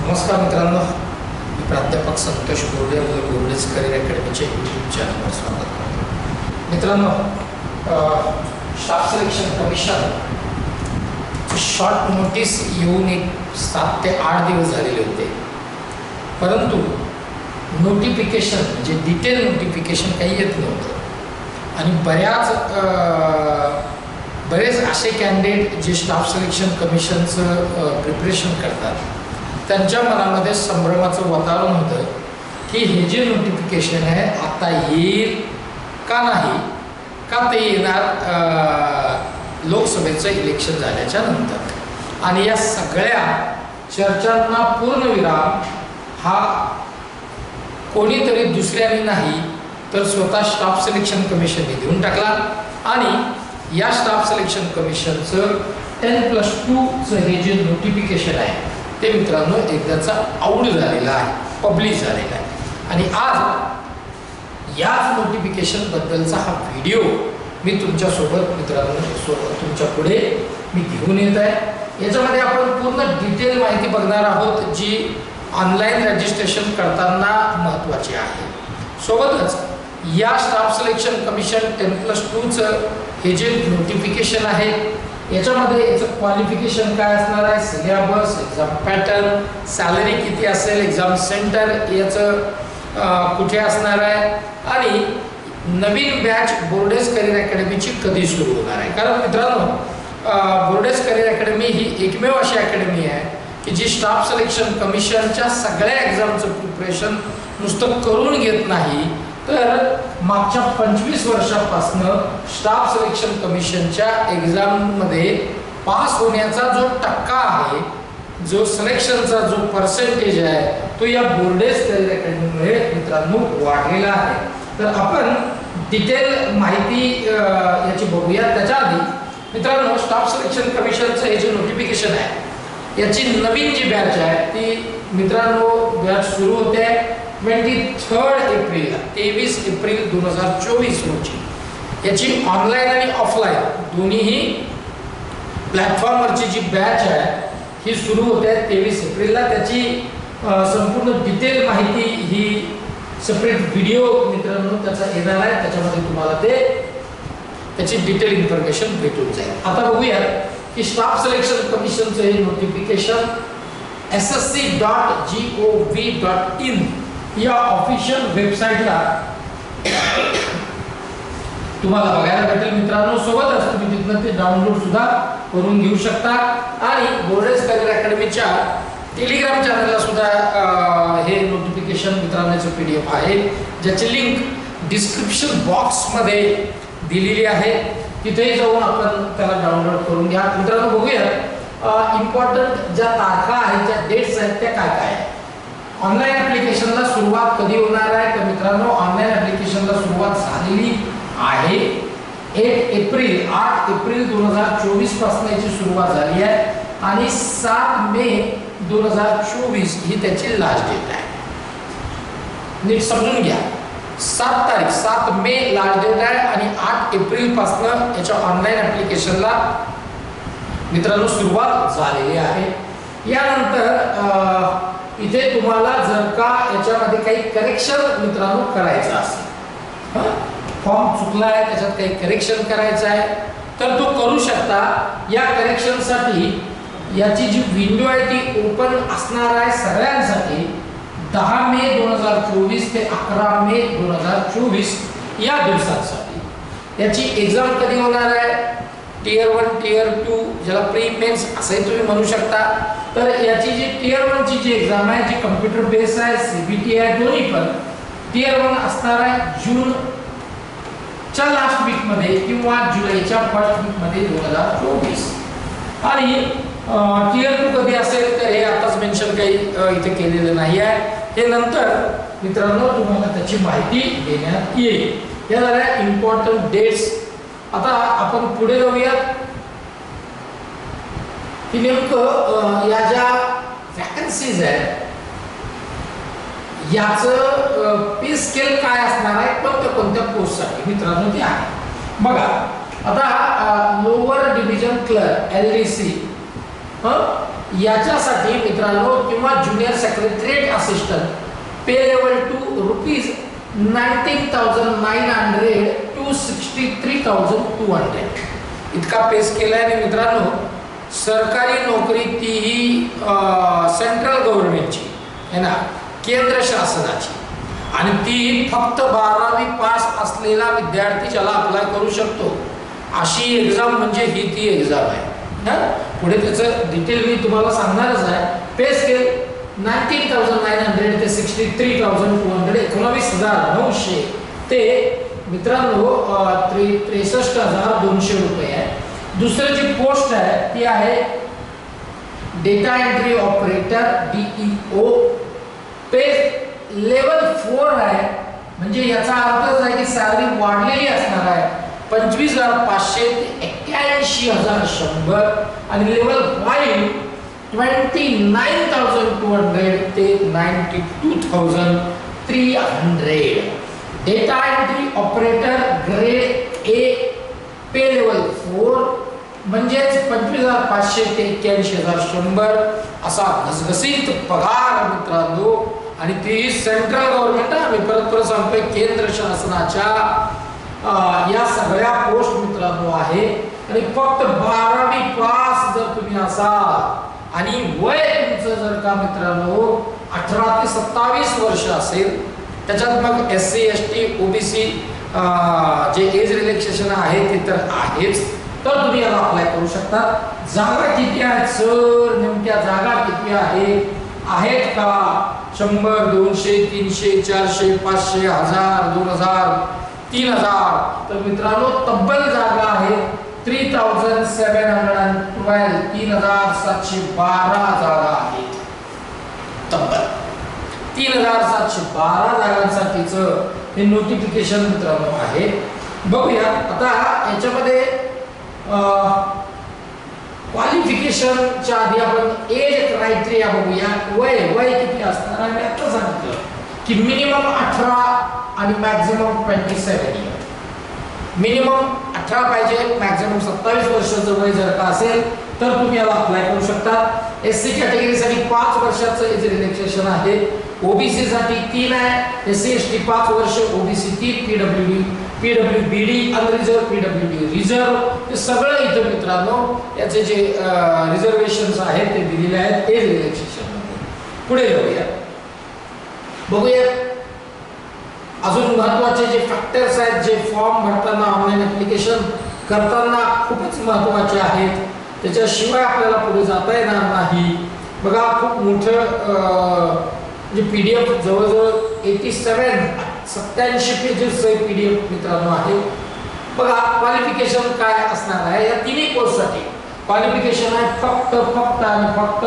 नमस्कार मित्रांनो, मी प्राध्यापक संतोष बोर्डे बोर्डेज करिअर अकॅडमीच्या यूट्यूब चॅनलवर स्वागत करतो. मित्रांनो, staff selection commission short notice येऊन एक 7 ते 8 दिवस झालेले होते, परंतु नोटिफिकेशन म्हणजे डिटेल नोटिफिकेशन काही येत नव्हतं आणि बरेच असे कॅन्डिडेट जे स्टाफ सिलेक्शन कमिशनचं प्रिपरेशन करतात त्यांच्या मनामध्ये संभ्रमाचं वातावरण होतं की हे जे नोटिफिकेशन आहे आता येईल का नाही, का ते येणार लोकसभेचं इलेक्शन झाल्याच्या नंतर. आणि या सगळ्या चर्चांना पूर्णविराम हा कोणीतरी दुसऱ्याने नाही तर स्वतः स्टाफ सिलेक्शन कमिशनने देऊन टाकला. आणि या स्टाफ सिलेक्शन कमिशनचं 10+2चं हे जे नोटिफिकेशन आहे ते मित्रांनो एकदाचा आऊट झालेला आहे, पब्लिश झालेला आहे. आणि आज याच नोटिफिकेशनबद्दलचा हा व्हिडिओ मी तुमच्यासोबत मित्रांनो तुमच्या पुढे मी घेऊन येत आहे. याच्यामध्ये आपण पूर्ण डिटेल माहिती बघणार आहोत जी ऑनलाईन रजिस्ट्रेशन करताना महत्त्वाची आहे. सोबतच या स्टाफ सिलेक्शन कमिशन 10+2चं हे जे नोटिफिकेशन आहे याच्यामध्ये याचं क्वालिफिकेशन काय असणार आहे, सिलेबस, एक्झाम पॅटर्न, सॅलरी किती असेल, एक्झाम सेंटर याचं कुठे असणार आहे आणि नवीन बॅच बोर्डेज करिअर अकॅडमीची कधी सुरू होणार आहे. कारण मित्रांनो, बोर्डेज करिअर अकॅडमी ही एकमेव अशी अकॅडमी आहे की जी स्टाफ सिलेक्शन कमिशनच्या सगळ्या एक्झामचं प्रिपरेशन नुसतं करून घेत नाही तर मागच्या 25 वर्षापासनं स्टाफ सिलेक्शन कमिशनच्या एक्झाममध्ये पास होण्याचा जो टक्का आहे, जो सिलेक्शनचा जो पर्सेंटेज आहे तो या बोर्डेज करिअर अकॅडमीमुळे मित्रांनो वाढलेला आहे. तर आपण डिटेल माहिती याची बघूया. त्याच्या आधी मित्रांनो, स्टाफ सिलेक्शन कमिशनचं हे जे नोटिफिकेशन आहे याची नवीन जी बॅच आहे ती मित्रांनो बॅच सुरू होते 23 एप्रिलला, 23 एप्रिल 2024 रोजी. याची ऑनलाईन आणि ऑफलाईन दोन्हीही प्लॅटफॉर्मवरची जी बॅच आहे ही सुरू होते 23 एप्रिलला. त्याची संपूर्ण डिटेल माहिती ही सेपरेट व्हिडिओ मित्रांनो त्याचा येणार आहे, त्याच्यामध्ये तुम्हाला त्याची डिटेल इन्फॉर्मेशन भेटून जाईल. आता बघूया की स्टाफ सिलेक्शन कमिशनचं हे नोटिफिकेशन ssc.gov.in या ऑफिशियल वेबसाईटला तुम्हाला बघायला भेटेल मित्रांनो. सोबतच तुम्ही तिथनं ते डाउनलोड सुद्धा करून घेऊ शकता आणि बोर्डेज करिअर अकॅडमीच्या टेलिग्राम चॅनलला सुद्धा हे नोटिफिकेशन मित्रांनो PDF आहे ज्याची लिंक डिस्क्रिप्शन बॉक्समध्ये दिलेली आहे. तिथे जाऊन आपण त्याला डाउनलोड करून घ्या. मित्रांनो, बघूया इम्पॉर्टंट ज्या तारखा आहेत, ज्या डेट्स आहेत त्या काय काय आहेत. ऑनलाईन ॲप्लिकेशनला सुरुवात कधी होणार आहे तर मित्रांनो ऑनलाईन ॲप्लिकेशनला सुरुवात झालेली आहे 8 एप्रिल 2024 पासून याची सुरुवात झाली आहे आणि 7 मे 2024 ही त्याची लास्ट डेट आहे. नीट समजून घ्या, 7 मे लास्ट डेट आहे आणि 8 एप्रिल पासून याच्या ऑनलाईन ॲप्लिकेशनला मित्रांनो सुरुवात झालेली आहे. यानंतर इथे तुम्हाला जर का याच्यामध्ये काही करेक्शन मित्रांनो करायचं असेल, फॉर्म चुकला आहे त्याच्यात काही करेक्शन करायचं आहे तर तो करू शकता. या करेक्शनसाठी याची जी विंडो आहे ती ओपन असणार आहे सगळ्यांसाठी 10 मे 2024 ते 11 मे 2024 या दिवसांसाठी. याची एक्झाम कधी होणार आहे, Tier 1 Tier 2 ज्याला प्री मेन्स असंही तुम्ही म्हणू शकता. तर याची जी Tier 1 ची जी एक्झाम आहे जी कम्प्युटर बेस आहे, CBT आहे, दोन्ही पण Tier 1 असणार आहे जूनच्या लास्ट वीकमध्ये किंवा जुलैच्या फर्स्ट वीकमध्ये 2024. आणि Tier 2 कधी असेल तर हे आताच मेन्शन काही इथे केलेलं नाही आहे, हे नंतर मित्रांनो तुम्हाला त्याची माहिती देण्यात येईल. या झाल्या इम्पॉर्टंट डेट्स. आता आपण पुढे जाऊयात की नेमकं या ज्या वॅकन्सीज आहेत याचं पे स्केल काय असणार आहे, कोणत्या पोस्टसाठी मित्रांनो ते आहे. बघा आता लोअर डिव्हिजन क्लर्क LDC याच्यासाठी मित्रांनो किंवा junior secretariat assistant pay level two ₹19,900 to 63,200 इतका पेस केलाय. आणि मित्रांनो सरकारी नोकरी तीही सेंट्रल गव्हर्नमेंटची आहे ना, केंद्र शासनाची, आणि ती फक्त 12वी पास असलेला विद्यार्थी ज्याला अप्लाय करू शकतो अशी एक्झाम म्हणजे ही ती एक्झाम आहे ना. पुढे त्याचं डिटेल मी तुम्हाला सांगणारच आहे. पे स्केल 19,900 ते 63,200 19,900 ते मित्रांनो 63,200 रुपये आहे. दुसरी जी पोस्ट आहे ती आहे डेटा एंट्री ऑपरेटर DEO. पे लेवल 4 आहे, म्हणजे याचा अर्थ आहे की सॅलरी वाढलेली असणार आहे 25,500 ते 81,100 आणि लेवल 5 29,200 ते 92,300. Data entry operator grade A pay level 4 म्हणजेच 25,500 ते 81,100 असा घसघसीत पगार मित्रांनो. आणि ती सेंट्रल गव्हर्नमेंट, आम्ही परत सांगतोय केंद्र शासनाच्या या सगळ्या पोस्ट मित्रांनो आहे. आणि फक्त 12वी पास जर तुम्ही असाल आणि वय तुमचं जर का मित्रांनो 18 ते 27 वर्ष असेल, त्याच्यात मग SC ST OBC जे एज रिलॅक्सेशन आहे ते तर आहेच, तर तुम्ही याला अप्लाय करू शकता. जागा किती आहेत सर, नेमक्या जागा किती आहेत का? 100, 200, 300, 400, 500, 1000, 2000, 3000. तर मित्रांनो तब्बल जागा आहे 3,712 3,712 जागा आहेत. तब्बल 3,712 जागांसाठीचं हे नोटिफिकेशन मित्रांनो आहे. बघूया आता याच्यामध्ये क्वालिफिकेशनच्या आधी आपण एज क्रायटेरिया बघूया. वय किती असणार आहे? मी आता सांगितलं की मिनिमम 18 आणि मॅक्झिमम 27 इयर. मिनिमम 18 पाहिजे, मॅक्झिमम 27 वर्षाचं वय जर का असेल तर तुम्ही याला अप्लाय करू शकता. SC कॅटेगरीसाठी 5 वर्षाचं एज रिलॅक्सेशन आहे. OBC साठी 3 आहे, SC ST 5 वर्ष, OBC 3, PWBD unreserved, PWD reserved, हे सगळं इथं मित्रांनो याचे जे रिझर्वेशन्स आहेत ते दिलेले आहेत एज रिलॅक्सेशन मध्ये. पुढे जाऊया, बघूया अजून महत्त्वाचे जे फॅक्टर्स आहेत जे फॉर्म भरताना ऑनलाईन ऍप्लिकेशन करताना खूपच महत्त्वाचे आहेत, त्याच्याशिवाय आपल्याला पुढे जाता येणार नाही. बघा खूप मोठं जे PDF जवळजवळ 87 पेजेस PDF मित्रांनो आहे. बघा क्वालिफिकेशन काय असणार आहे या तिन्ही कोर्ससाठी. क्वालिफिकेशन आहे फक्त आणि फक्त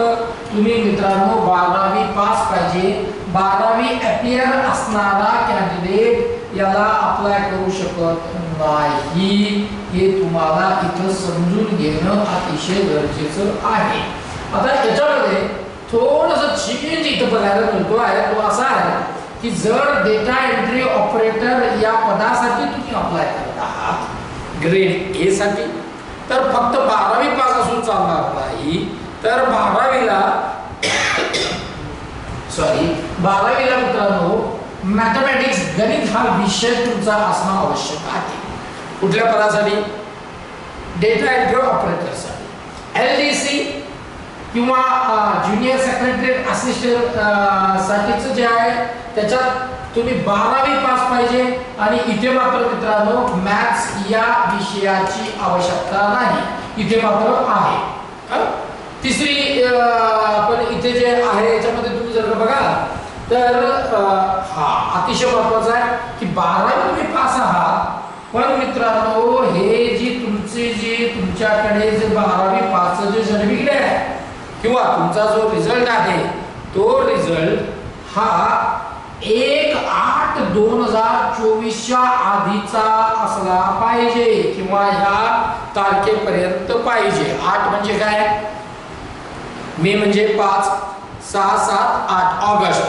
तुम्ही मित्रांनो 12वी पास पाहिजे. 12वी अपियर असणारा कॅन्डिडेट याला अप्लाय करू शकत नाही. हे तुम्हाला इथं समजून घेणं अतिशय गरजेचं आहे. आता याच्यामध्ये थोडंसं चेंज इथं बघायला मिळतो आहे, तो असा आहे की जर डेटा एंट्री ऑपरेटर या पदासाठी तुम्ही अप्लाय करत आहात ग्रेड A साठी, तर फक्त 12वी पास असून चालणार नाही. तर 12वीला मित्रांनो मॅथमॅटिक्स गणित हा विषय तुमचा असणं आवश्यक आहे. कुठल्या पदासाठी? डेटा एंट्री ऑपरेटरसाठी. LDC किंवा ज्युनियर सेक्रेटरीएट असिस्टंट साठीचं जे आहे त्याच्यात तुम्ही 12वी पास पाहिजे. आणि इथे मात्र मित्रांनो मॅथ्स या विषयाची आवश्यकता नाही, इथे मात्र आहे. तिसरी पण इथे जे आहे याच्यामध्ये तुम्ही जर का बघा तर हा अतिशय महत्त्वाचा आहे की 12वी तुम्ही पास आहात, पण मित्रांनो हे जी तुमच्याकडे जे 12वी पासचं जे सर्टिफिकेट आहे किंवा तुमचा जो रिझल्ट आहे तो रिझल्ट हा 1/8/2024 आधीचा असला पाहिजे किंवा ह्या तारखेपर्यंत पाहिजे. 8 म्हणजे काय? मे म्हणजे 5, 6, 7, 8 ऑगस्ट.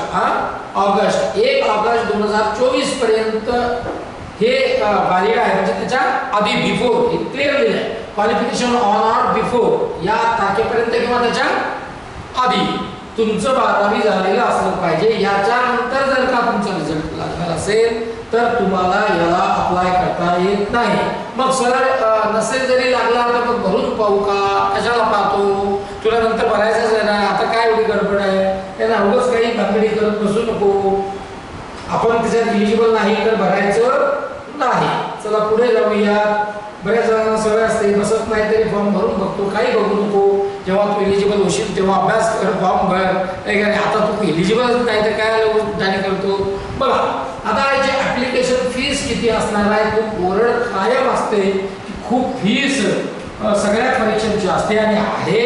ऑगस्ट 1 ऑगस्ट 2024 पर्यंत हे व्हॅलिड आहे. म्हणजे त्याच्या आधी बिफोर हे क्लिअर दिलं आहे. क्वालिफिकेशन ऑन ऑर बिफोर या तारखेपर्यंत किंवा त्याच्या आधी तुमचं 12वी झालेलं असलं पाहिजे. याच्यानंतर जर का तुमचा रिझल्ट लागणार असेल तर तुम्हाला याला अप्लाय करता येत नाही. मग सर नसेल जरी लागला तर मग भरून पाहू का, कशाला पाहतो, तुला नंतर भरायचंच आहे ना, आता काय एवढी गडबड आहे, त्यांना अवघच काही भांगडी करत बसू नको. आपण त्याच्यात इलिजिबल नाही तर भरायचं नाही. चला पुढे जाऊया. बऱ्याच जणांना सवय असते बसत नाही तरी फॉर्म भरून बघतो, काही बघू नको. जेव्हा तू इलिजिबल होशील तेव्हा अभ्यास कर, फॉर्म भर. आता तू इलिजिबल नाही तर काय जाणे करतो. बघा आता याची ऍप्लिकेशन फीस किती असणार आहे. खूप ओरड कायम असते की खूप फीस सगळ्या परीक्षांची असते आणि आहे.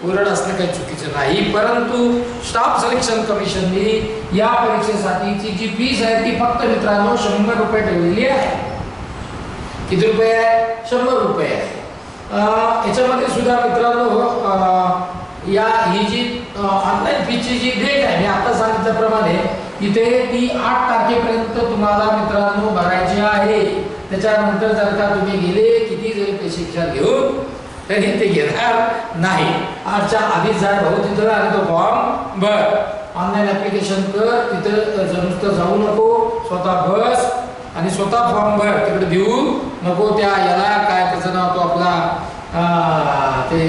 ओरड असणं काही चुकीचं नाही, परंतु स्टाफ सिलेक्शन कमिशनने या परीक्षेसाठीची जी फीस आहे ती फक्त मित्रांनो 100 रुपये ठेवलेली आहे. किती रुपये आहे? 100 रुपये आहे. याच्यामध्ये सुद्धा मित्रांनो या ही जी ऑनलाईन फीची जी डेट आहे मी आता सांगितल्याप्रमाणे इथे ती 8 तारखेपर्यंत तुम्हाला मित्रांनो भरायची आहे. त्याच्यानंतर जर का तुम्ही गेले किती जरी प्रशिक्षण घेऊन तरी ते घेणार नाही. 8च्या आधी जा भाऊ तिथं आणि तो फॉर्म भर, ऑनलाईन ऍप्लिकेशन कर. तिथं नुसतं जाऊ नको, स्वतः बस आणि स्वतः फॉर्म भर. तिकडे देऊ नको त्या याला काय त्याचं नाव तो आपला ते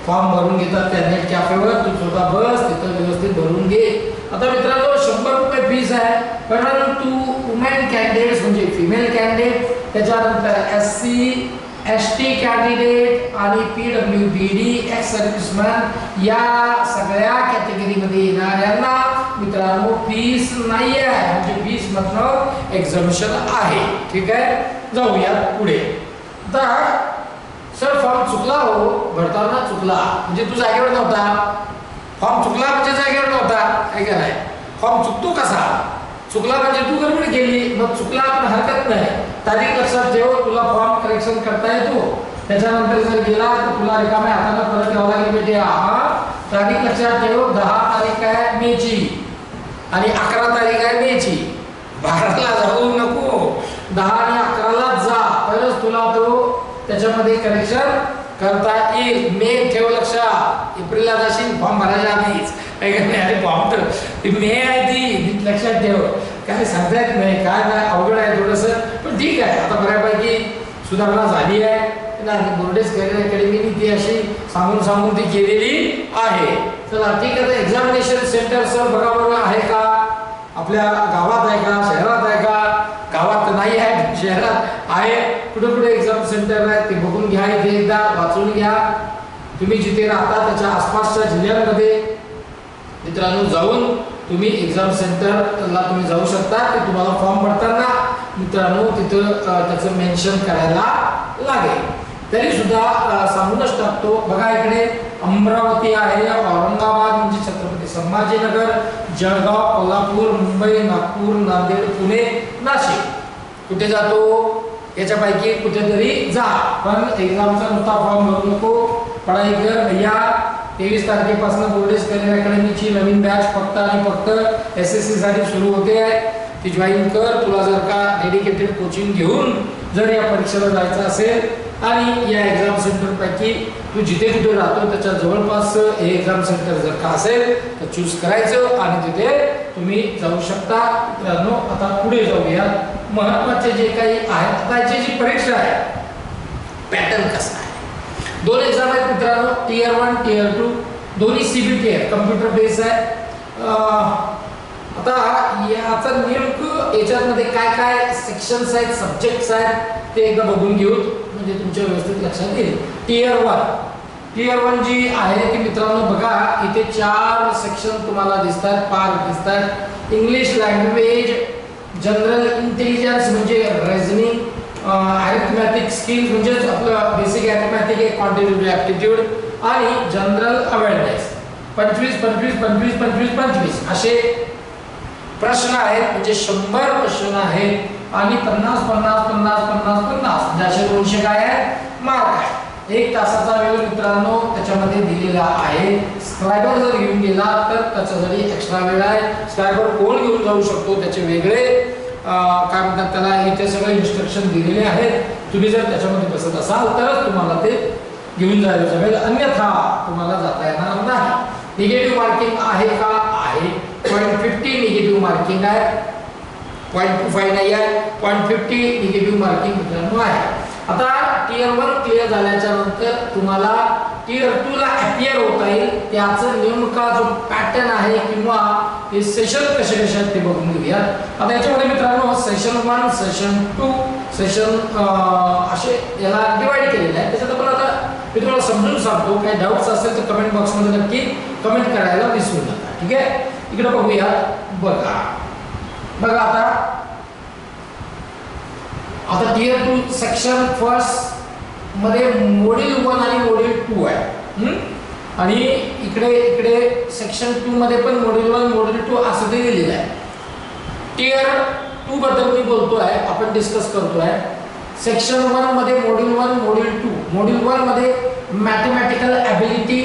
फॉर्म भरून घेतात त्या नेट कॅफेवर. तू स्वतः बस तिथं व्यवस्थित भरून घे. आता मित्रांनो 100 रुपये फीस आहे, परंतु वुमेन कॅन्डिडेट्स म्हणजे फिमेल कॅन्डिडेट, त्याच्यानंतर SC ST कॅन्डिडेट आणि PWBD एक्स सर्व्हिसमॅन या सगळ्या कॅटेगरीमध्ये येणाऱ्यांना मित्रांनो फीस नाही आहे. म्हणजे फीस मधनं एक्झम्पशन आहे. ठीक आहे, जाऊया पुढे. आता सर फॉर्म चुकला हो, भरताना चुकला म्हणजे तू जागेवर नव्हता. फॉर्म चुकला म्हणजे जागेवर नव्हता आहे का नाही. फॉर्म चुकतो कसा, चुकला म्हणजे तू गडबड केली, मग चुकला पण हरकत नाही. तारीख लक्षात ठेव, तुला फॉर्म करेक्शन करता येतो. त्याच्यानंतर जर गेला तर तुला रिकाम्या हाताने परत यावं लागेल बेटे. तारीख लक्षात ठेव, 10 तारीख आहे मेची आणि 11 तारीख आहे मेची. 12ला जाऊ नको, 10 आणि 11ला जा, तरच तुला तो त्याच्यामध्ये करेक्शन करता येईल. मे ठेव लक्षात, एप्रिलला जाशील फॉर्म भरायच्या आधीच. अरे फॉर्म तर मे आहे ती लक्षात ठेव. काय सांगता येत नाही, काय नाही, अवघड आहे थोडंसं, पण ठीक आहे. आता बऱ्यापैकी सुधारणा झाली आहे. बोर्डेस करिअर अकॅडमीने ती अशी सांगून ती केलेली आहे. चला ठीक आहे. एक्झामिनेशन सेंटर सर बघा बघा आहे का, आपल्या गावात आहे का, शहरात आहे का. गावात तर नाही आहे, शहरात आहे. कुठे कुठे एक्झाम सेंटर आहे ते बघून घ्या, इथे एकदा वाचून घ्या. तुम्ही जिथे राहता त्याच्या आसपासच्या जिल्ह्यांमध्ये मित्रांनो जाऊन तुम्ही एक्झाम सेंटरला तुम्ही जाऊ शकता. ते तुम्हाला फॉर्म भरताना मित्रांनो तिथं त्याचं मेन्शन करायला लागेल. तरी सुद्धा सांगूनच टाकतो. बघा इकडे अमरावती आहे, औरंगाबाद म्हणजे छत्रपती संभाजीनगर, जळगाव, कोल्हापूर, मुंबई, नागपूर, नांदेड, पुणे, नाशिक. कुठे जातो याच्यापैकी कुठेतरी जा, पण एक्झामचा नुसता फॉर्म भरू नको. पढाई कर भैया. 23 तारखेपासून बोर्डेस करिअर अकॅडमीची नवीन बॅच फक्त आणि फक्त SSC साठी सुरू होते आहे. ती जॉईन कर. तुला जर का डेडिकेटेड कोचिंग घेऊन जर या परीक्षेला जायचं असेल आणि या एक्झाम सेंटर पैकी तू जिथे कुठे राहतो त्याच्या जवळपास हे एक्झाम सेंटर जर का असेल तर चूज करायचं आणि तिथे तुम्ही जाऊ शकता. मित्रांनो आता पुढे जाऊया. महत्त्वाचे जे काही आहे, आता याची जी परीक्षा आहे पॅटर्न कसा आहे. 2 एक्झाम आहेत मित्रांनो, Tier 1 Tier 2 दोन्ही CBT आहे, कम्प्युटर बेस आहे. आता याचं नेमकं याच्यामध्ये काय काय सेक्शन्स आहेत, सब्जेक्ट्स आहेत ते एकदा बघून घेऊ म्हणजे तुमच्या व्यवस्थित लक्षात येईल. Tier 1 जी आहे ती मित्रांनो बघा इथे 4 सेक्शन तुम्हाला दिसतात, पार्ट दिसतात. इंग्लिश लँग्वेज, जनरल इंटेलिजन्स म्हणजे रिझनिंग, अरिथमॅटिक स्किल्स म्हणजे आपलं बेसिक अरिथमॅटिक आहे, क्वांटिटेटिव्ह ॲप्टिट्यूड आणि जनरल अवेअरनेस. 25 25 25 25 25 असे प्रश्न आहेत. म्हणजे 100 प्रश्न आहेत आणि 50 50 50 50 50 म्हणजे असे 200 काय आहे मार्क आहे. 1 तासाचा वेळ मित्रांनो त्याच्यामध्ये दिलेला आहे. स्क्रायबर जर घेऊन गेला तर त्याच्यासाठी एक्स्ट्रा वेळ आहे. स्क्रायबर कोण घेऊन जाऊ शकतो त्याचे वेगळे काय म्हणतात त्याला इथे सगळे इन्स्ट्रक्शन दिलेले आहेत. तुम्ही जर त्याच्यामध्ये बसत असाल तरच तुम्हाला ते घेऊन जायला जमेल, अन्यथा तुम्हाला जाता येणार नाही. निगेटिव्ह मार्किंग आहे, 0.25 नाही आहे, 0.50 निगेटिव्ह मार्किंग मित्रांनो आहे. आता टियर 1 क्लिअर झाल्याच्या नंतर तुम्हाला टियर 2 ला अपियर होता येईल. त्याचं नेमका जो पॅटर्न आहे किंवा हे सेशन कसे कसे आहेत ते बघून घेऊया. आता याच्यामध्ये मित्रांनो सेशन 1, सेशन 2, सेशन असे याला डिवाइड केलेलं आहे. त्याच्यात आपण आता मी तुम्हाला समजून सांगतो. काही डाऊट्स असेल तर कमेंट बॉक्समध्ये नक्की कमेंट करायला विसरू नका. ठीक आहे, इकडे बघूया. बघा आता टियर 2 सेक्शन फर्स्ट मध्ये मॉड्यूल 1 आणि मॉड्यूल 2 आहे. आणि इकडे सेक्शन 2 मध्ये पण मॉड्यूल 1 मॉड्यूल 2 असं ते दिलेलं आहे. टियर 2 बद्दल मी बोलतोय, आपण डिस्कस करतोय. सेक्शन 1 मध्ये मॉड्यूल 1 मॉड्यूल 2. मॉड्यूल 1 मध्ये मॅथमॅटिकल ॲबिलिटी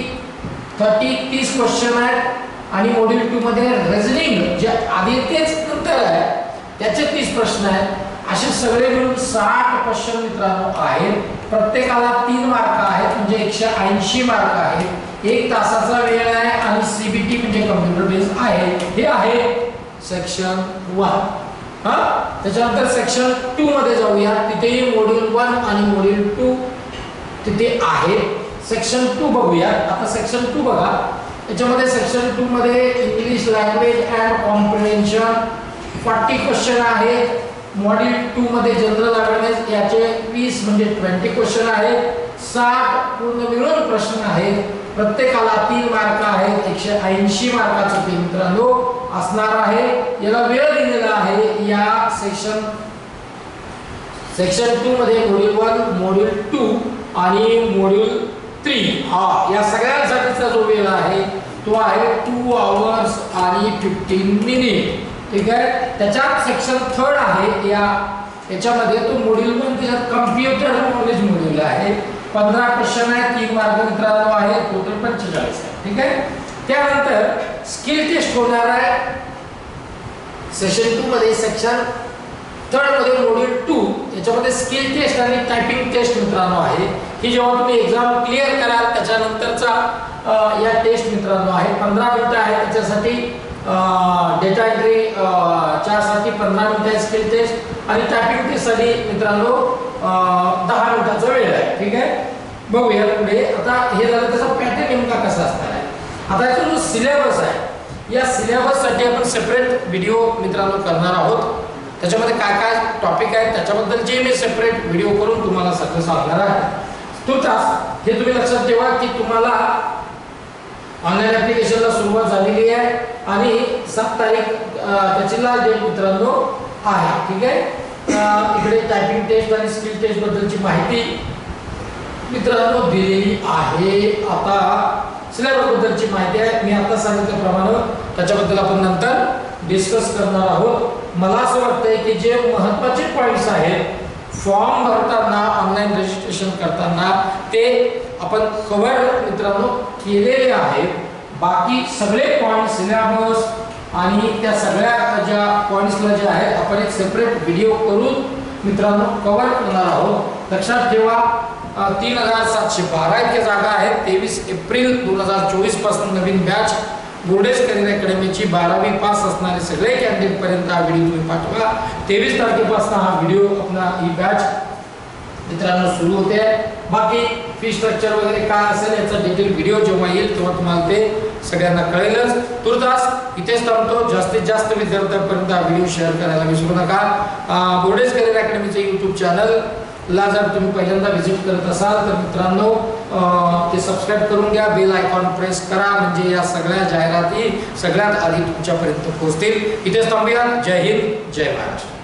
30 क्वेश्चन आहेत आणि मॉड्यूल 2 मध्ये रिझनिंग जे आधी तेच नंतर आहे त्याचे 30 प्रश्न आहेत. असे सगळे मिळून 60 क्वेश्चन मित्रांनो आहेत. प्रत्येकाला 3 मार्क आहेत, म्हणजे 180 मार्क आहेत. 1 तासाचा वेळ आहे आणि सीबीटी म्हणजे कम्प्युटर बेस्ड आहे. हे आहे सेक्शन 1. त्याच्यानंतर सेक्शन 2 मध्ये जाऊया. तिथेही मॉड्यूल 1 आणि मॉड्यूल 2 तिथे आहे. सेक्शन 2 बघूया. आता सेक्शन 2 बघा. याच्यामध्ये सेक्शन 2 मध्ये English language and comprehension 40 question आहेत. मॉड्यूल 2 मध्ये जनरल अवेअरनेस याचे 20 म्हणजे 20 क्वेश्चन आहेत. 60 पूर्ण मिळून प्रश्न आहेत. प्रत्येकाला 3 मार्क आहेत. 180 मार्काचं ते मित्रांनो असणार आहे. याला वेळ दिलेला आहे या सेक्शन 2 मध्ये मॉड्यूल 1 मॉड्यूल 2 आणि मॉड्यूल 3 या सगळ्यांसाठीचा जो वेळ आहे तो आहे 2 आवर्स आणि 15 मिनिट. ठीक आहे. त्याच्यात सेक्शन 3 आहे. याच्यामध्ये तो मॉड्यूल 1 त्याच्यात कम्प्युटर नॉलेज मॉड्यूल आहे. 15 क्वेश्चन आहे. 3 मार्क मित्रांनो आहे. टोटल 45 आहे. ठीक आहे. त्यानंतर स्किल टेस्ट होणार आहे सेशन 2 मध्ये. सेक्शन 3 मध्ये मॉड्यूल 2 याच्यामध्ये स्किल टेस्ट आणि टायपिंग टेस्ट मित्रांनो आहे. ही जेव्हा तुम्ही एक्झाम क्लिअर कराल त्याच्यानंतरचा या टेस्ट मित्रांनो आहे. 15 मिनिटं आहे त्याच्यासाठी. डेटा एंट्री साठी 15 मिनिटं स्किल टेस्ट आणि टायपिंग टेस्टसाठी मित्रांनो 10 मिनिटाचा वेळ आहे. ठीक आहे. बघूया पुढे. आता हे झालं त्याचा पॅटर्न नेमका कसा असणार आहे. आता याचा जो सिलेबस आहे या सिलेबससाठी आपण सेपरेट व्हिडिओ मित्रांनो करणार आहोत. त्याच्यामध्ये काय काय टॉपिक आहेत त्याच्याबद्दलचे मी सेपरेट व्हिडिओ करून तुम्हाला सगळं सांगणार आहे. तुर्तास हे तुम्ही लक्षात ठेवा की तुम्हाला ऑनलाइन ऍप्लिकेशनला सुरुवात झालेली आहे आणि 7 तारीख त्याची लास्ट डेट मित्रांनो आहे. ठीक आहे. इकडे टायपिंग टेस्ट आणि स्किल टेस्ट बद्दलची माहिती मित्रांनो दिलेली आहे. आता सिलेबस बद्दलची माहिती आहे. मी आता सांगितल्याप्रमाणे त्याच्याबद्दल आपण नंतर डिस्कस करणार आहोत. मला असं वाटतंय की जे महत्त्वाचे पॉइंट्स आहेत फॉर्म भरताना ऑनलाइन रजिस्ट्रेशन करताना ते आपण कव्हर मित्रांनो केलेले आहेत. बाकी सगळे पॉइंट सिलेबस आणि त्या सगळ्या ज्या पॉइंट्सला जे आहेत आपण एक सेपरेट व्हिडिओ करून मित्रांनो कव्हर करणार आहोत. लक्षात ठेवा 3712 इतक्या जागा आहेत. 23 एप्रिल 2024 पासून नवीन बॅच गोडेज करिअर अकॅडमीची 12वी पास असणारे सगळे कॅन्डिडेट पर्यंत हा व्हिडिओ तुम्ही पाठवा. 23 तारखेपासून हा व्हिडिओ आपला ही बॅच मित्रांनो सुरू होते. बाकी फी स्ट्रक्चर वगैरे काय असेल याचा डिटेल व्हिडिओ जेव्हा येईल तेव्हा तुम्हाला ते सगळ्यांना कळेलच. तुर्तास इथेच थांबतो. जास्तीत जास्त विद्यार्थ्यांपर्यंत हा व्हिडिओ शेअर करायला विसरू नका. गोडेज करिअर अकॅडमीचे यूट्यूब चॅनल ला जर तुम्ही पहिल्यांदा व्हिजिट करत असाल तर मित्रांनो ते सबस्क्राइब करून घ्या. बेल आयकॉन प्रेस करा म्हणजे या सगळ्या जाहिराती सगळ्यात आधी तुमच्यापर्यंत पोहोचतील. इथेच थांबूया. जय हिंद जय महाराष्ट्र.